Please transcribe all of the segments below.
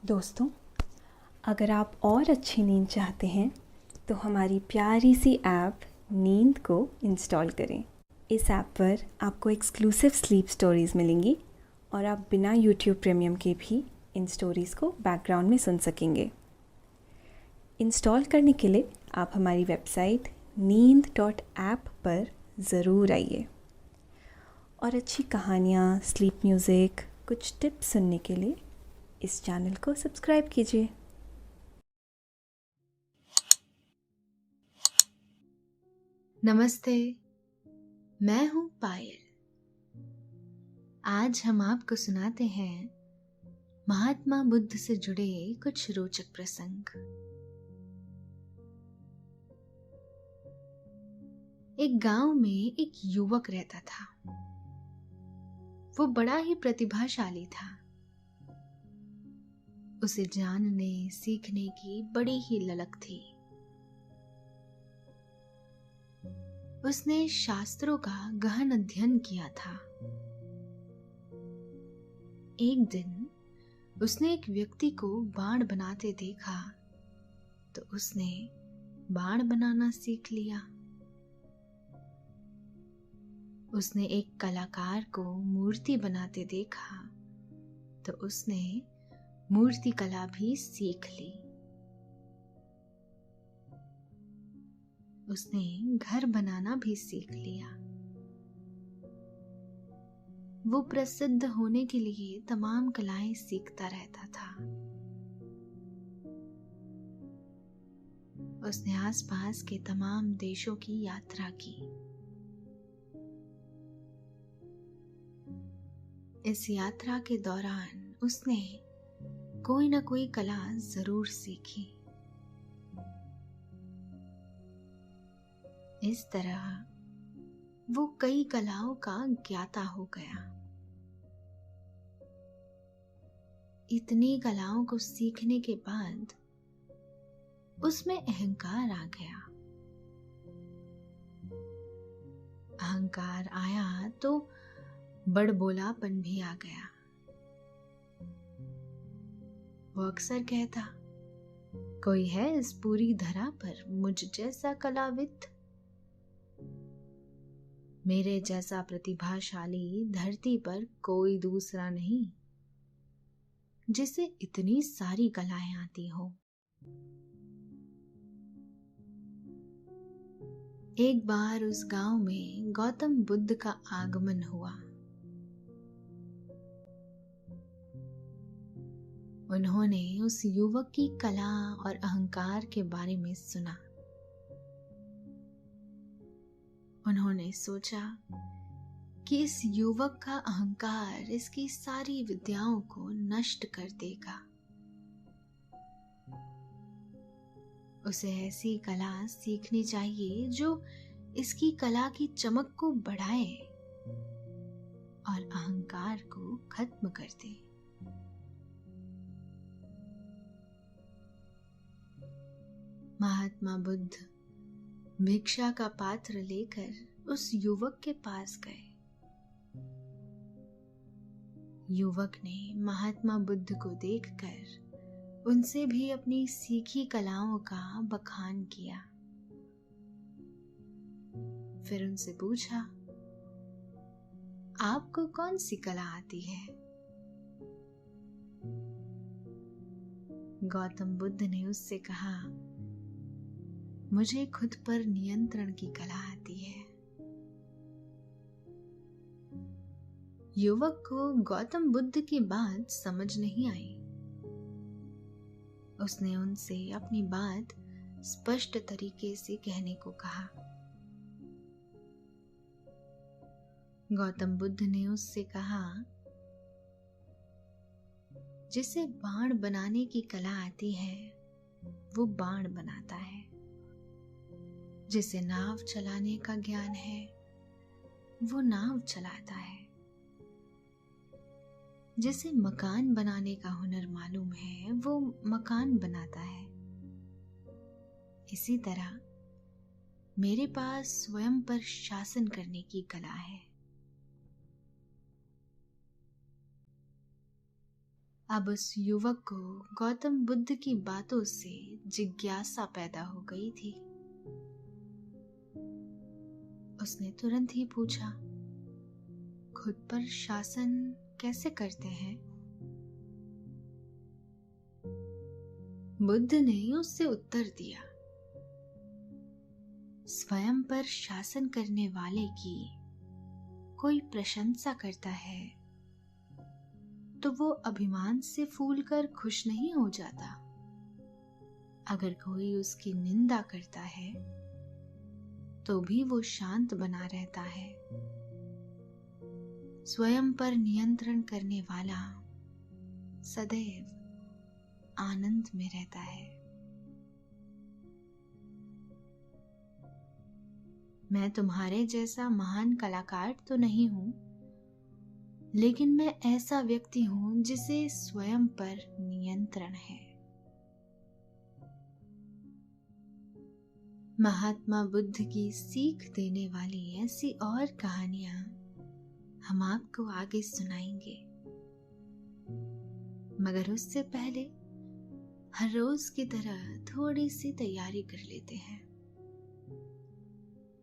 दोस्तों, अगर आप और अच्छी नींद चाहते हैं तो हमारी प्यारी सी ऐप नींद को इंस्टॉल करें। इस ऐप पर आपको एक्सक्लूसिव स्लीप स्टोरीज़ मिलेंगी और आप बिना यूट्यूब प्रीमियम के भी इन स्टोरीज़ को बैकग्राउंड में सुन सकेंगे। इंस्टॉल करने के लिए आप हमारी वेबसाइट neend.app पर ज़रूर आइए और अच्छी कहानियाँ, स्लीप म्यूज़िक, कुछ टिप्स सुनने के लिए इस चैनल को सब्सक्राइब कीजिए। नमस्ते, मैं हूँ पायल। आज हम आपको सुनाते हैं महात्मा बुद्ध से जुड़े कुछ रोचक प्रसंग। एक गांव में एक युवक रहता था। वो बड़ा ही प्रतिभाशाली था। उसे जानने, सीखने की बड़ी ही ललक थी। उसने शास्त्रों का गहन अध्ययन किया था। एक दिन उसने एक व्यक्ति को बाण बनाते देखा तो उसने बाण बनाना सीख लिया। उसने एक कलाकार को मूर्ति बनाते देखा तो उसने मूर्ति कला भी सीख ली। उसने घर बनाना भी सीख लिया। वो प्रसिद्ध होने के लिए तमाम कलाएं सीखता रहता था। उसने आसपास के तमाम देशों की यात्रा की। इस यात्रा के दौरान उसने कोई ना कोई कला जरूर सीखी। इस तरह वो कई कलाओं का ज्ञाता हो गया। इतनी कलाओं को सीखने के बाद उसमें अहंकार आ गया। अहंकार आया तो बड़बोलापन भी आ गया। वो अक्सर कहता, कोई है इस पूरी धरा पर मुझ जैसा कलाविद? मेरे जैसा प्रतिभाशाली धरती पर कोई दूसरा नहीं जिसे इतनी सारी कलाएं आती हो। एक बार उस गांव में गौतम बुद्ध का आगमन हुआ। उन्होंने उस युवक की कला और अहंकार के बारे में सुना। उन्होंने सोचा कि इस युवक का अहंकार इसकी सारी विद्याओं को नष्ट कर देगा। उसे ऐसी कला सीखनी चाहिए जो इसकी कला की चमक को बढ़ाए और अहंकार को खत्म कर दे। महात्मा बुद्ध भिक्षा का पात्र लेकर उस युवक के पास गए। युवक ने महात्मा बुद्ध को देखकर उनसे भी अपनी सीखी कलाओं का बखान किया। फिर उनसे पूछा, आपको कौन सी कला आती है? गौतम बुद्ध ने उससे कहा, मुझे खुद पर नियंत्रण की कला आती है। युवक को गौतम बुद्ध की बात समझ नहीं आई। उसने उनसे अपनी बात स्पष्ट तरीके से कहने को कहा। गौतम बुद्ध ने उससे कहा, जिसे बाण बनाने की कला आती है वो बाण बनाता है। जिसे नाव चलाने का ज्ञान है वो नाव चलाता है। जिसे मकान बनाने का हुनर मालूम है वो मकान बनाता है। इसी तरह मेरे पास स्वयं पर शासन करने की कला है। अब उस युवक को गौतम बुद्ध की बातों से जिज्ञासा पैदा हो गई थी। उसने तुरंत ही पूछा, खुद पर शासन कैसे करते हैं? बुद्ध ने उससे उत्तर दिया, स्वयं पर शासन करने वाले की कोई प्रशंसा करता है तो वो अभिमान से फूलकर खुश नहीं हो जाता। अगर कोई उसकी निंदा करता है तो भी वो शांत बना रहता है। स्वयं पर नियंत्रण करने वाला सदैव आनंद में रहता है। मैं तुम्हारे जैसा महान कलाकार तो नहीं हूं, लेकिन मैं ऐसा व्यक्ति हूं जिसे स्वयं पर नियंत्रण है। महात्मा बुद्ध की सीख देने वाली ऐसी और कहानियां हम आपको आगे सुनाएंगे, मगर उससे पहले हर रोज की तरह थोड़ी सी तैयारी कर लेते हैं।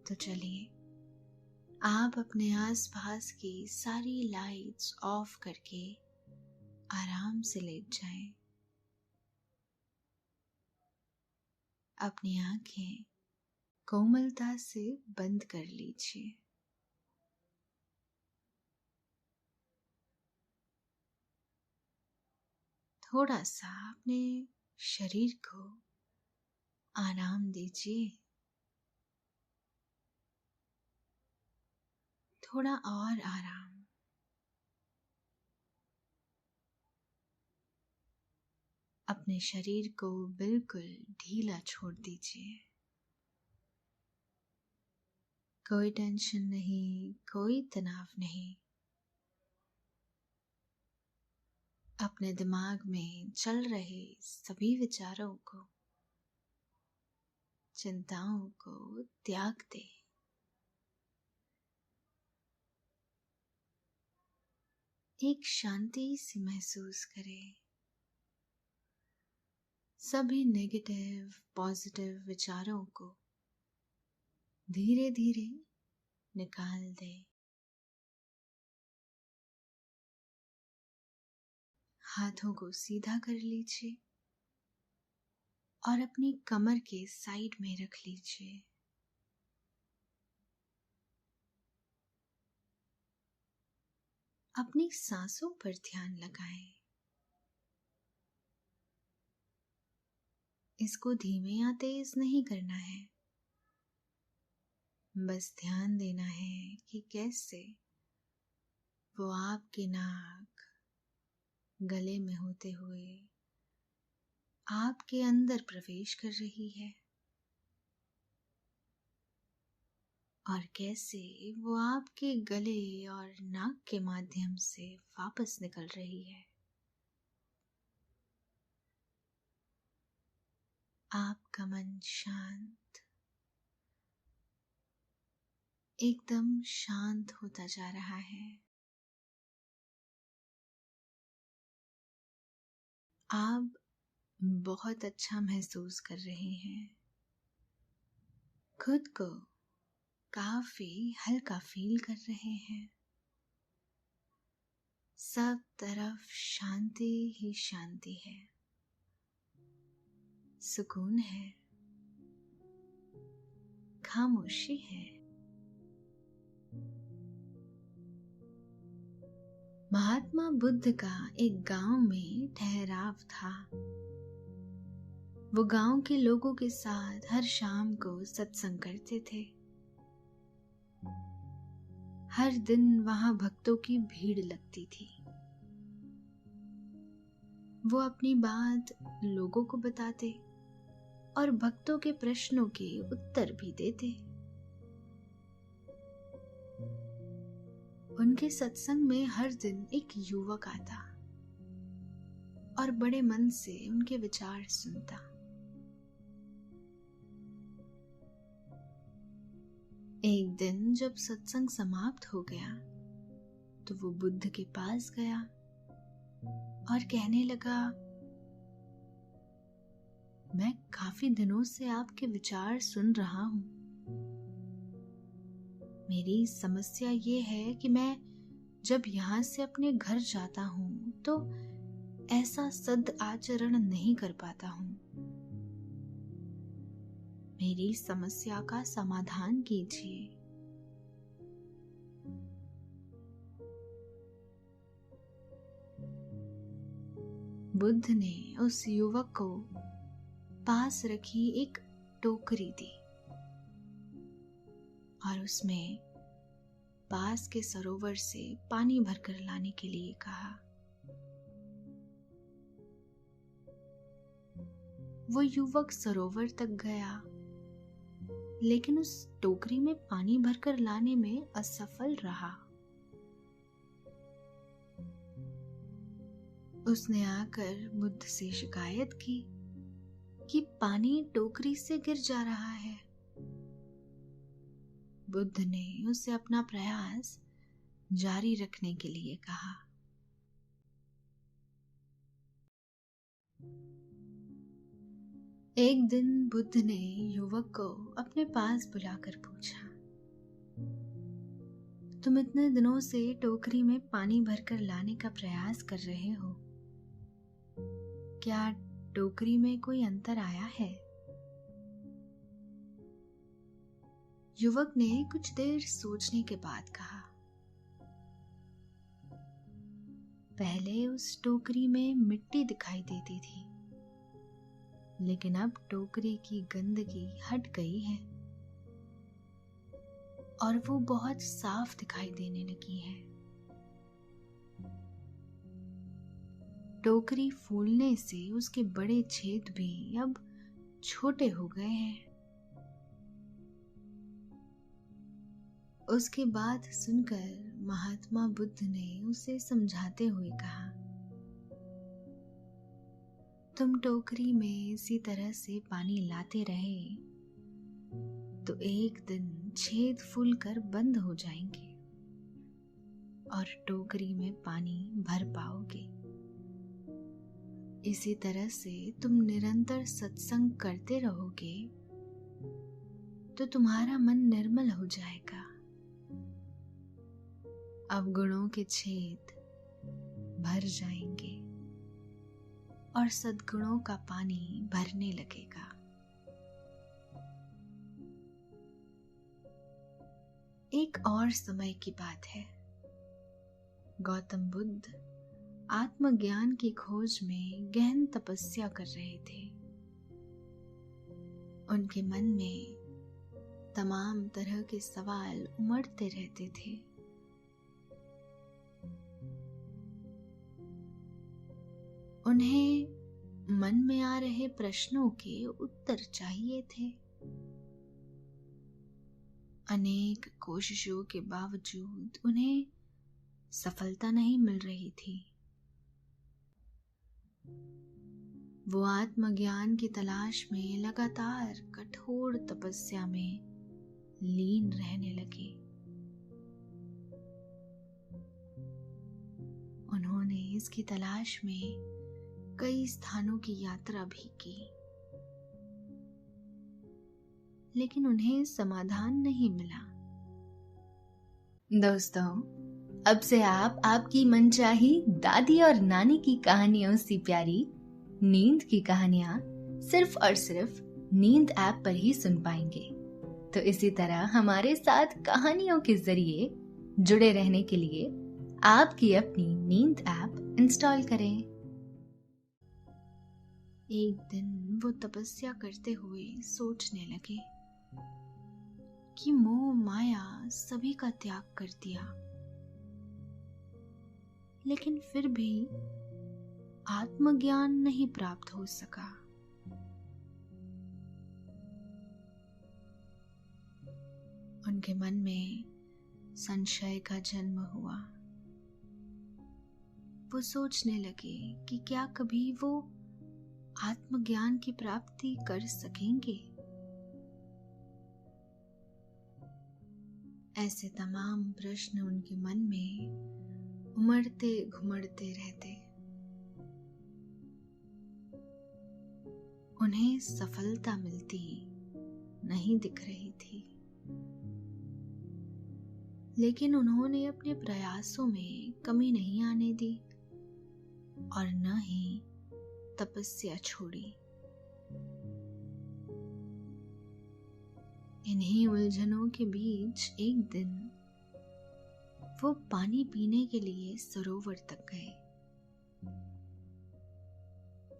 तो चलिए, आप अपने आसपास की सारी लाइट्स ऑफ करके आराम से लेट जाएं। अपनी आंखें कोमलता से बंद कर लीजिए। थोड़ा सा अपने शरीर को आराम दीजिए। थोड़ा और आराम। अपने शरीर को बिल्कुल ढीला छोड़ दीजिए। कोई टेंशन नहीं, कोई तनाव नहीं। अपने दिमाग में चल रहे सभी विचारों को, चिंताओं को त्याग दे। एक शांति सी महसूस करें। सभी नेगेटिव पॉजिटिव विचारों को धीरे धीरे निकाल दे। हाथों को सीधा कर लीजिए और अपनी कमर के साइड में रख लीजिए। अपनी सांसों पर ध्यान लगाएं। इसको धीमे या तेज नहीं करना है, बस ध्यान देना है कि कैसे वो आपके नाक, गले में होते हुए आपके अंदर प्रवेश कर रही है और कैसे वो आपके गले और नाक के माध्यम से वापस निकल रही है। आपका मन शांत, एकदम शांत होता जा रहा है। आप बहुत अच्छा महसूस कर रहे हैं। खुद को काफी हल्का फील कर रहे हैं। सब तरफ शांति ही शांति है, सुकून है, खामोशी है। महात्मा बुद्ध का एक गांव में ठहराव था। वो गांव के लोगों के साथ हर शाम को सत्संग करते थे। हर दिन वहां भक्तों की भीड़ लगती थी। वो अपनी बात लोगों को बताते और भक्तों के प्रश्नों के उत्तर भी देते। उनके सत्संग में हर दिन एक युवक आता और बड़े मन से उनके विचार सुनता। एक दिन जब सत्संग समाप्त हो गया तो वो बुद्ध के पास गया और कहने लगा, मैं काफी दिनों से आपके विचार सुन रहा हूं। मेरी समस्या ये है कि मैं जब यहाँ से अपने घर जाता हूँ तो ऐसा सद आचरण नहीं कर पाता हूँ। मेरी समस्या का समाधान कीजिए। बुद्ध ने उस युवक को पास रखी एक टोकरी दी और उसमें पास के सरोवर से पानी भरकर लाने के लिए कहा। वो युवक सरोवर तक गया, लेकिन उस टोकरी में पानी भरकर लाने में असफल रहा। उसने आकर बुद्ध से शिकायत की कि पानी टोकरी से गिर जा रहा है। बुद्ध ने उसे अपना प्रयास जारी रखने के लिए कहा। एक दिन बुद्ध ने युवक को अपने पास बुलाकर पूछा, तुम इतने दिनों से टोकरी में पानी भरकर लाने का प्रयास कर रहे हो, क्या टोकरी में कोई अंतर आया है? युवक ने कुछ देर सोचने के बाद कहा, पहले उस टोकरी में मिट्टी दिखाई देती थी, लेकिन अब टोकरी की गंदगी हट गई है और वो बहुत साफ दिखाई देने लगी है। टोकरी फूलने से उसके बड़े छेद भी अब छोटे हो गए हैं। उसकी बात सुनकर महात्मा बुद्ध ने उसे समझाते हुए कहा, तुम टोकरी में इसी तरह से पानी लाते रहे तो एक दिन छेद फूलकर बंद हो जाएंगे और टोकरी में पानी भर पाओगे। इसी तरह से तुम निरंतर सत्संग करते रहोगे तो तुम्हारा मन निर्मल हो जाएगा। अवगुणों के छेद भर जाएंगे और सद्गुणों का पानी भरने लगेगा। एक और समय की बात है। गौतम बुद्ध आत्मज्ञान की खोज में गहन तपस्या कर रहे थे। उनके मन में तमाम तरह के सवाल उमड़ते रहते थे। उन्हें मन में आ रहे प्रश्नों के उत्तर चाहिए थे। अनेक कोशिशों के बावजूद उन्हें सफलता नहीं मिल रही थी। वो आत्मज्ञान की तलाश में लगातार कठोर तपस्या में लीन रहने लगे। उन्होंने इसकी तलाश में कई स्थानों की यात्रा भी की, लेकिन उन्हें समाधान नहीं मिला। दोस्तों, अब से आप आपकी मनचाही दादी और नानी की कहानियों से प्यारी नींद की कहानियां सिर्फ और सिर्फ नींद ऐप पर ही सुन पाएंगे। तो इसी तरह हमारे साथ कहानियों के जरिए जुड़े रहने के लिए आपकी अपनी नींद ऐप इंस्टॉल करें। एक दिन वो तपस्या करते हुए सोचने लगे कि मोह माया सभी का त्याग कर दिया, लेकिन फिर भी आत्मज्ञान नहीं प्राप्त हो सका। उनके मन में संशय का जन्म हुआ। वो सोचने लगे कि क्या कभी वो आत्मज्ञान की प्राप्ति कर सकेंगे। ऐसे तमाम प्रश्न उनके मन में उमड़ते घुमड़ते रहते। उन्हें सफलता मिलती नहीं दिख रही थी, लेकिन उन्होंने अपने प्रयासों में कमी नहीं आने दी और न ही तपस्या छोड़ी। इन्हीं उलझनों के बीच एक दिन वो पानी पीने के लिए सरोवर तक गए।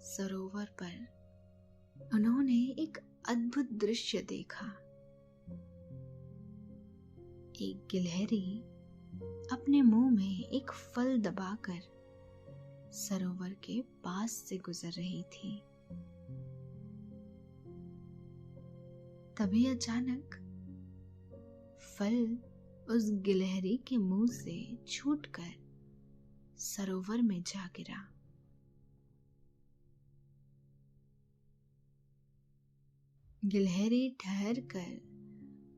सरोवर पर उन्होंने एक अद्भुत दृश्य देखा। एक गिलहरी अपने मुंह में एक फल दबाकर सरोवर के पास से गुजर रही थी। तभी अचानक फल उस गिलहरी के मुंह से छूटकर सरोवर में जा गिरा। गिलहरी ठहर कर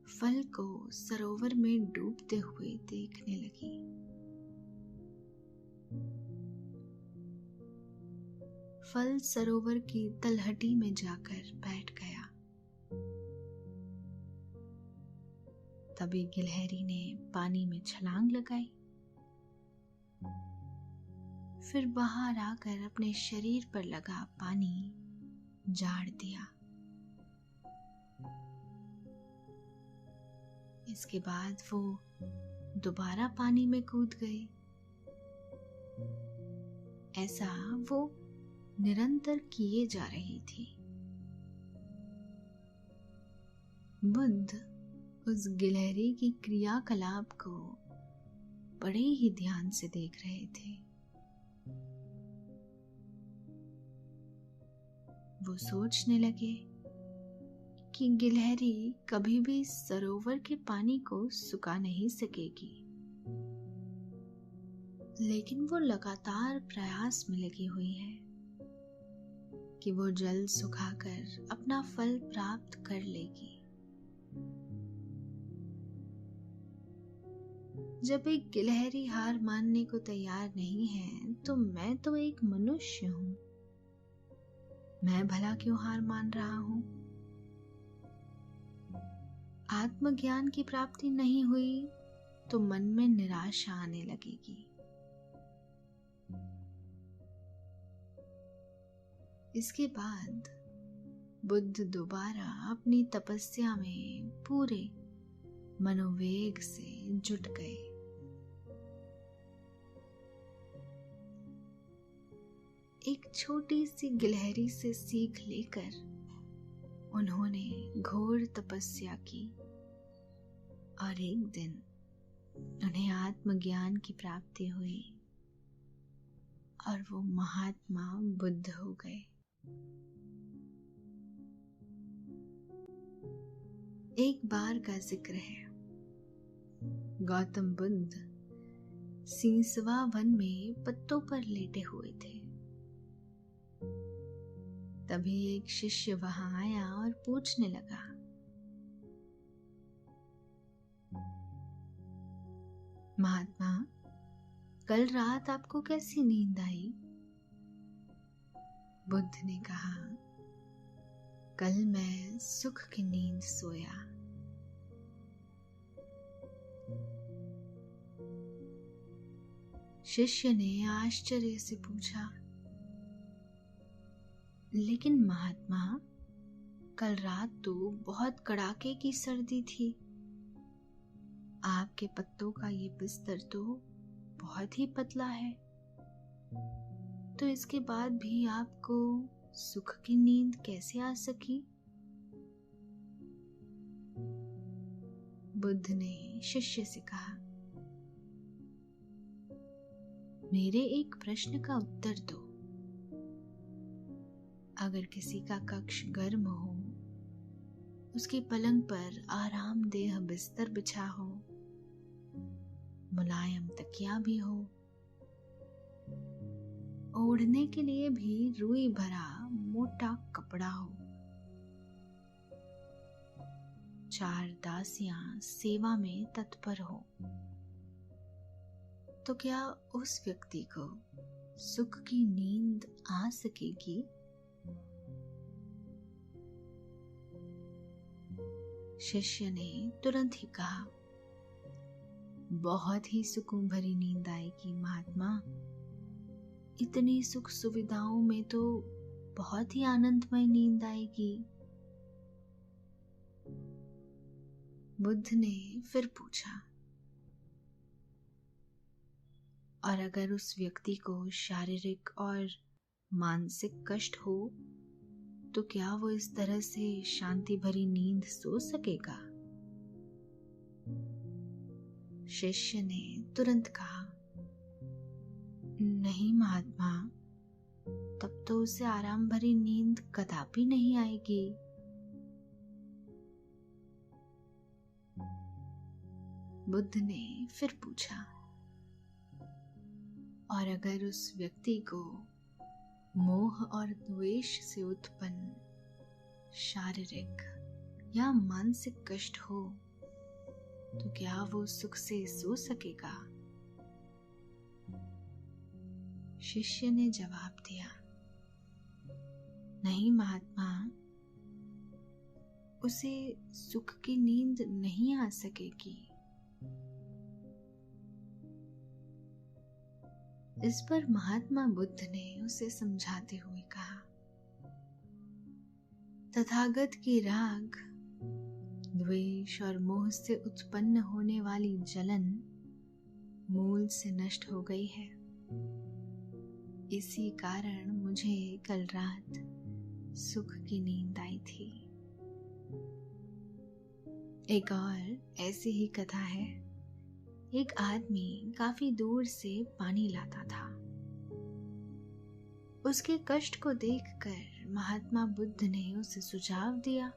फल को सरोवर में डूबते हुए देखने लगी। फल सरोवर की तलहटी में जाकर बैठ गया। तभी गिलहरी ने पानी में छलांग लगाई, फिर बाहर आकर अपने शरीर पर लगा पानी झाड़ दिया। इसके बाद वो दोबारा पानी में कूद गई। ऐसा वो निरंतर किए जा रही थी। बुद्ध उस गिलहरी की क्रियाकलाप को बड़े ही ध्यान से देख रहे थे। वो सोचने लगे कि गिलहरी कभी भी सरोवर के पानी को सुखा नहीं सकेगी, लेकिन वो लगातार प्रयास में लगी हुई है कि वो जल सुखाकर अपना फल प्राप्त कर लेगी। जब एक गिलहरी हार मानने को तैयार नहीं है, तो मैं तो एक मनुष्य हूं, मैं भला क्यों हार मान रहा हूं? आत्मज्ञान की प्राप्ति नहीं हुई तो मन में निराशा आने लगेगी। इसके बाद बुद्ध दोबारा अपनी तपस्या में पूरे मनोवेग से जुट गए। एक छोटी सी गिलहरी से सीख लेकर उन्होंने घोर तपस्या की और एक दिन उन्हें आत्मज्ञान की प्राप्ति हुई और वो महात्मा बुद्ध हो गए। एक बार का जिक्र है, गौतम बुद्ध सीसवा वन में पत्तों पर लेटे हुए थे। तभी एक शिष्य वहां आया और पूछने लगा, महात्मा, कल रात आपको कैसी नींद आई? बुद्ध ने कहा, कल मैं सुख की नींद सोया। शिष्य ने आश्चर्य से पूछा, लेकिन महात्मा, कल रात तो बहुत कड़ाके की सर्दी थी। आपके पत्तों का ये बिस्तर तो बहुत ही पतला है, तो इसके बाद भी आपको सुख की नींद कैसे आ सकी? बुद्ध ने शिष्य से कहा, मेरे एक प्रश्न का उत्तर दो। अगर किसी का कक्ष गर्म हो, उसकी पलंग पर आरामदेह बिस्तर बिछा हो, मुलायम तकिया भी हो, ओढ़ने के लिए भी रुई भरा मोटा कपड़ा हो, 4 दासियां सेवा में तत्पर हो, तो क्या उस व्यक्ति को सुख की नींद आ सकेगी? शिष्य ने तुरंत ही कहा, बहुत ही सुकून भरी नींद आएगी महात्मा। इतनी सुख सुविधाओं में तो बहुत ही आनंदमय नींद आएगी। बुद्ध ने फिर पूछा, और अगर उस व्यक्ति को शारीरिक और मानसिक कष्ट हो तो क्या वो इस तरह से शांति भरी नींद सो सकेगा? शिष्य ने तुरंत कहा, नहीं महात्मा, तब तो उसे आराम भरी नींद कदापि नहीं आएगी। बुद्ध ने फिर पूछा, और अगर उस व्यक्ति को मोह और द्वेष से उत्पन्न शारीरिक या मानसिक कष्ट हो तो क्या वो सुख से सो सकेगा? शिष्य ने जवाब दिया, नहीं महात्मा, उसे सुख की नींद नहीं आ सकेगी। इस पर महात्मा बुद्ध ने उसे समझाते हुए कहा, तथागत की राग, द्वेष और मोह से उत्पन्न होने वाली जलन मूल से नष्ट हो गई है। इसी कारण मुझे कल रात सुख की नींद आई थी। एक और ऐसी ही कथा है। एक आदमी काफी दूर से पानी लाता था। उसके कष्ट को देखकर महात्मा बुद्ध ने उसे सुझाव दिया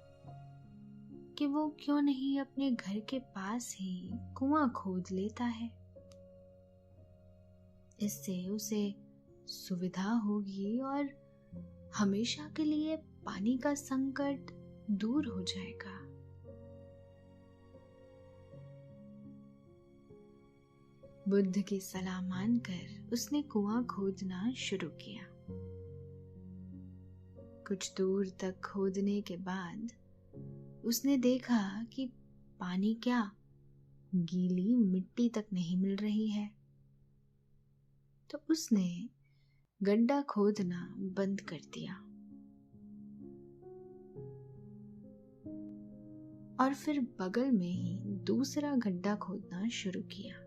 कि वो क्यों नहीं अपने घर के पास ही कुआं खोद लेता है। इससे उसे सुविधा होगी और हमेशा के लिए पानी का संकट दूर हो जाएगा। बुद्ध की सलाह मानकर उसने कुआं खोदना शुरू किया। कुछ दूर तक खोदने के बाद उसने देखा कि पानी क्या, गीली मिट्टी तक नहीं मिल रही है। तो उसने गड्ढा खोदना बंद कर दिया और फिर बगल में ही दूसरा गड्ढा खोदना शुरू किया।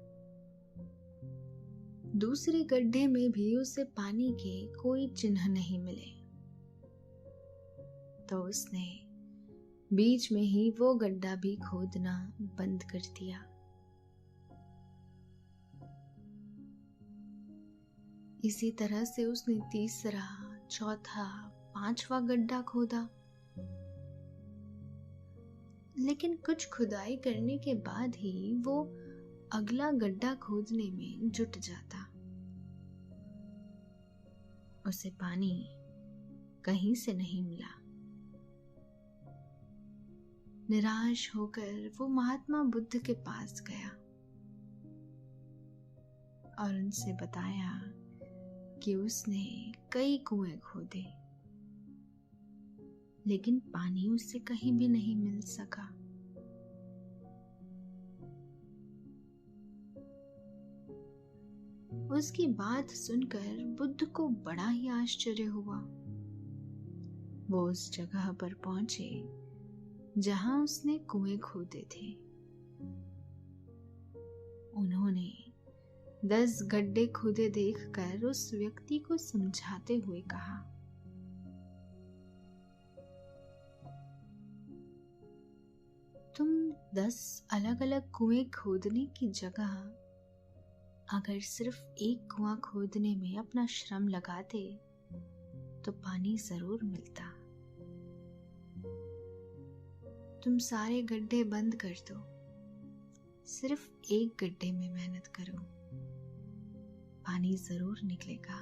दूसरे गड्ढे में भी उसे पानी के कोई चिन्ह नहीं मिले। तो उसने बीच में ही वो गड्ढा भी खोदना बंद कर दिया। इसी तरह से उसने तीसरा, चौथा, पांचवा गड्ढा खोदा। लेकिन कुछ खुदाई करने के बाद ही वो अगला गड्ढा खोदने में जुट जाता। उसे पानी कहीं से नहीं मिला। निराश होकर वो महात्मा बुद्ध के पास गया और उनसे बताया कि उसने कई कुएं खोदे, लेकिन पानी उससे कहीं भी नहीं मिल सका। उसकी बात सुनकर बुद्ध को बड़ा ही आश्चर्य हुआ। वो उस जगह पर पहुंचे जहां उसने कुएं खोदे थे। उन्होंने 10 गड्ढे खोदे देखकर उस व्यक्ति को समझाते हुए कहा, तुम 10 अलग अलग कुएं खोदने की जगह अगर सिर्फ एक कुआं खोदने में अपना श्रम लगाते तो पानी जरूर मिलता। तुम सारे गड्ढे बंद कर दो, सिर्फ एक गड्ढे में मेहनत करो, पानी जरूर निकलेगा।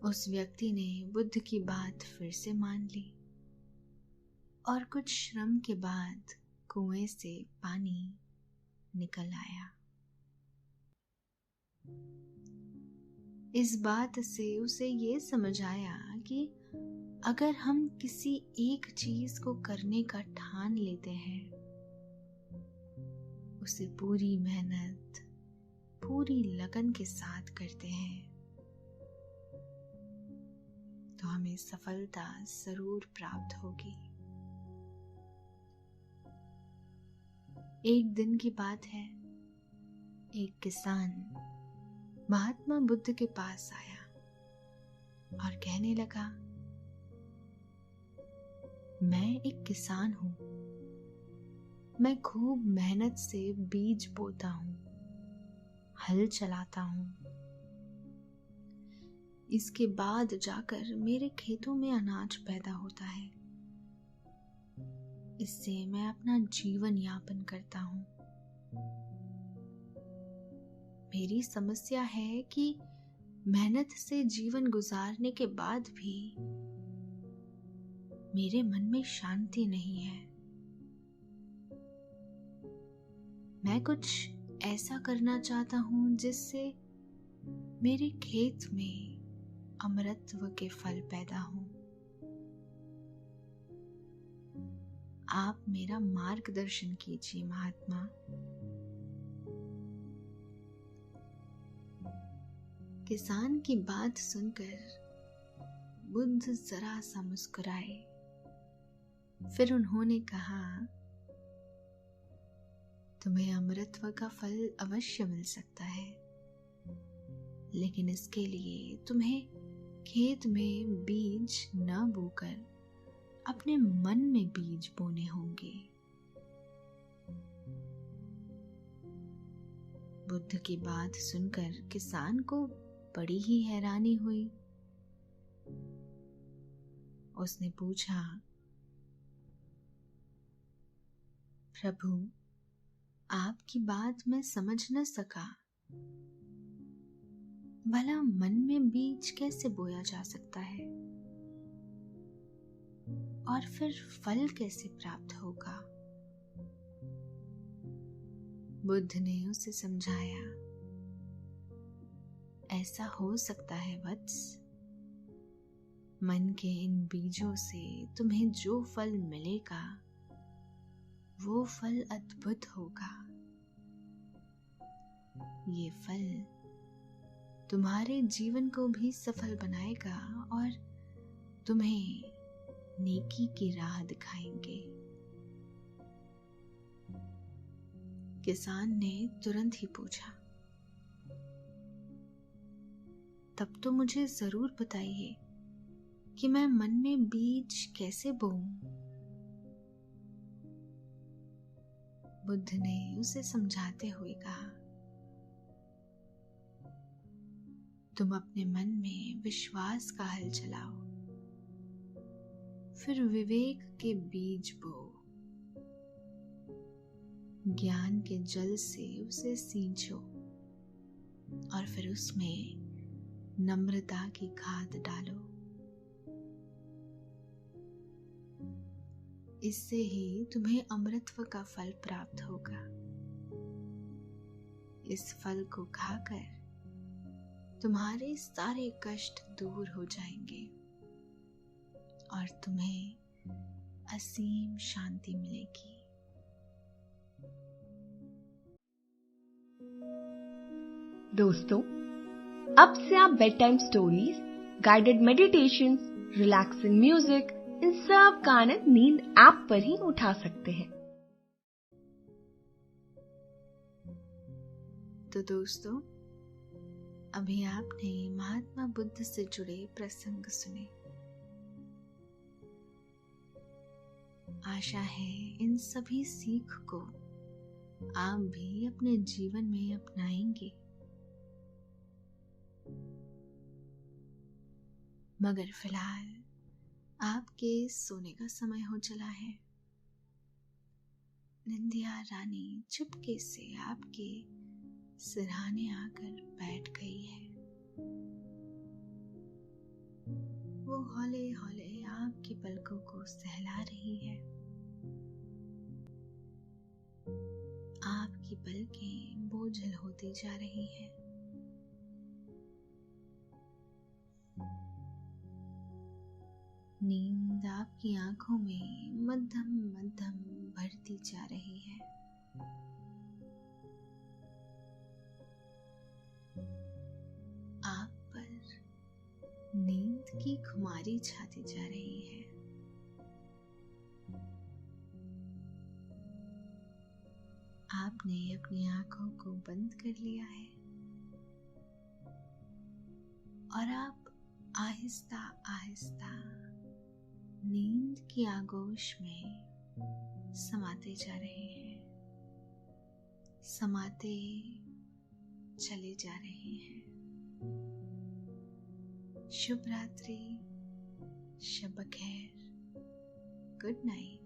उस व्यक्ति ने बुद्ध की बात फिर से मान ली और कुछ श्रम के बाद कुएं से पानी निकल आया। इस बात से उसे ये समझ आया कि अगर हम किसी एक चीज को करने का ठान लेते हैं, उसे पूरी मेहनत, पूरी लगन के साथ करते हैं, तो हमें सफलता जरूर प्राप्त होगी। एक दिन की बात है, एक किसान महात्मा बुद्ध के पास आया और कहने लगा, मैं एक किसान हूं, मैं खूब मेहनत से बीज बोता हूं, हल चलाता हूं, इसके बाद जाकर मेरे खेतों में अनाज पैदा होता है, इससे मैं अपना जीवन यापन करता हूं। मेरी समस्या है कि मेहनत से जीवन गुजारने के बाद भी मेरे मन में शांति नहीं है। मैं कुछ ऐसा करना चाहता हूं जिससे मेरे खेत में अमरत्व के फल पैदा हों। आप मेरा मार्गदर्शन कीजिए महात्मा। किसान की बात सुनकर बुद्ध जरा सा मुस्कुराए। फिर उन्होंने कहा, तुम्हें अमृतत्व का फल अवश्य मिल सकता है, लेकिन इसके लिए तुम्हें खेत में बीज न बोकर अपने मन में बीज बोने होंगे। बुद्ध की बात सुनकर किसान को बड़ी ही हैरानी हुई। उसने पूछा, प्रभु, आपकी बात मैं समझ न सका। भला मन में बीज कैसे बोया जा सकता है और फिर फल कैसे प्राप्त होगा? बुद्ध ने उसे समझाया, ऐसा हो सकता है वत्स, मन के इन बीजों से तुम्हें जो फल मिलेगा वो फल अद्भुत होगा। ये फल तुम्हारे जीवन को भी सफल बनाएगा और तुम्हें नेकी की राह दिखाएंगे। किसान ने तुरंत ही पूछा, तब तो मुझे जरूर बताइए कि मैं मन में बीज कैसे बोऊं? बुद्ध ने उसे समझाते हुए कहा, तुम अपने मन में विश्वास का हल चलाओ, फिर विवेक के बीज बो, ज्ञान के जल से उसे सींचो और फिर उसमें नम्रता की खाद डालो। इससे ही तुम्हें अमृतत्व का फल प्राप्त होगा। इस फल को खाकर तुम्हारे सारे कष्ट दूर हो जाएंगे और तुम्हें असीम शांति मिलेगी। दोस्तों, अब से आप bed time stories, guided meditation, relaxing music, इन सब का आनंद नींद ऐप पर ही उठा सकते हैं। तो दोस्तों, अभी आपने महात्मा बुद्ध से जुड़े प्रसंग सुने। आशा है इन सभी सीख को आप भी अपने जीवन में अपनाएंगे। मगर फिलहाल आपके सोने का समय हो चला है। निंदिया रानी चुपके से आपके सिरहाने आकर बैठ गई है। वो हौले हौले आपकी पलकों को सहला रही है। आपकी पलकें बोझल होती जा रही हैं। नींद आपकी आंखों में मध्यम मध्यम भरती जा रही है। आप पर नींद की खुमारी छाती जा रही है। आपने अपनी आंखों को बंद कर लिया है और आप आहिस्ता आहिस्ता नींद की आगोश में समाते जा रहे हैं, समाते चले जा रहे हैं। शुभ रात्रि, शब खैर, गुड नाइट।